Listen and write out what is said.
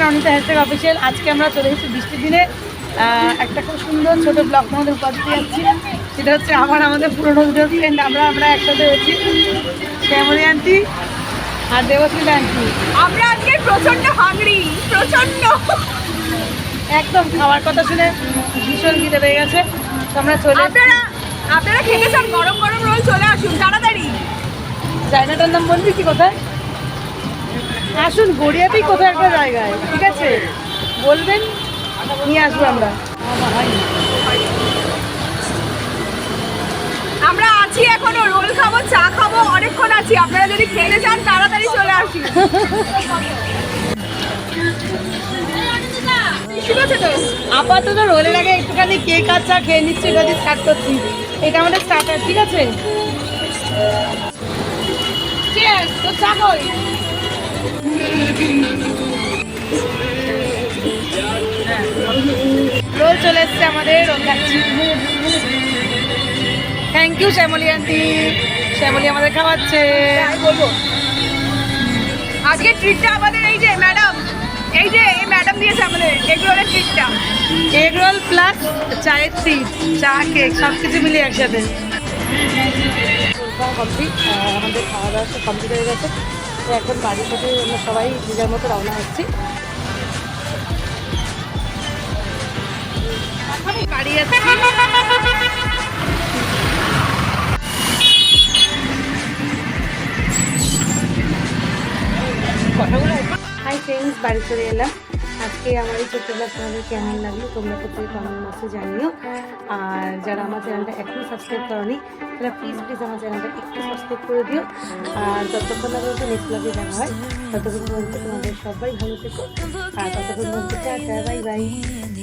Anita #official. আজকে আমরা চলে এসেছি বৃষ্টির দিনে একটা খুব সুন্দর ছোট ব্লগ আমাদের উপর দিতে যাচ্ছি। সেটা হচ্ছে আমাদের পুরোনো দুটো ফ্রেন্ড, আমরা একসাথে হচ্ছি, শ্যামলী আন্টি আর দেবশ্রী আন্টি। আমরা আজকে প্রচন্ড হাংরি, প্রচন্ড একদম খাওয়ার কথা শুনে ভীষণ খিদে পেয়ে গেছে। তো আমরা চলে আপনারা খেতে চান গরম গরম রোল, চলে আসুন তাড়াতাড়ি। জায়গাটার নাম বলবি কি কোথায়? আসুন, গড়িয়াতেই কোথায় একটা জায়গায়, ঠিক আছে? বলবেন, নিয়ে আসবো আমরা। আমরা আছি এখনো, রোল খাবো, চা খাবো, অনেকক্ষণ আছি। আপনারা যদি খেতে চান তাড়াতাড়ি চলে আসুন। ঠিক আছে তো, আপাতত রোলের আগে একটুখানি কেক আর চা খেয়ে নিচ্ছি, এটা দিয়ে স্টার্ট করছি। এটা আমাদের স্টার্টার, ঠিক আছে? Cheers, তো চা কই? রোল চলে এসছে আমাদের, রোল খাচ্ছি। Thank you Shyamali aunty, Shyamali আমাদের খাওয়াচ্ছে। বলবো আজকে ট্রিটটা আমাদের এই যে ম্যাডাম, এই ম্যাডাম দিয়েছে আমাদের এগ রোলের ট্রিটটা। এগ রোল প্লাস চায়ের ট্রিট, চা কেক সব কিছু মিলিয়ে একসাথে। কমপ্লিট, আমাদের খাওয়া দাওয়া সব কমপ্লিট হয়ে গেছে। তো এখন বাড়ির সাথে আমরা সবাই নিজের মতো রওনা হচ্ছি। বাড়ি যাচ্ছি। হাই ফ্রেন্ডস, বাড়ি চলে এলাম। আজকে আমার এই ছোট্ট ব্লগ তোমাদের কেমন লাগলো তোমরা প্রত্যেকে কমেন্ট বক্সে জানিও। আর যারা আমার চ্যানেলটা এখনও সাবস্ক্রাইব করোনি তারা প্লিজ আমার চ্যানেলটা একটু সাবস্ক্রাইব করে দিও। আর যতক্ষণ না পর্যন্ত নেক্সট ব্লগে দেখা হয় ততক্ষণ পর্যন্ত তোমাদের সবাই ভালো থেকো। আর ততক্ষণ পর্যন্ত টাটা, বাই বাই।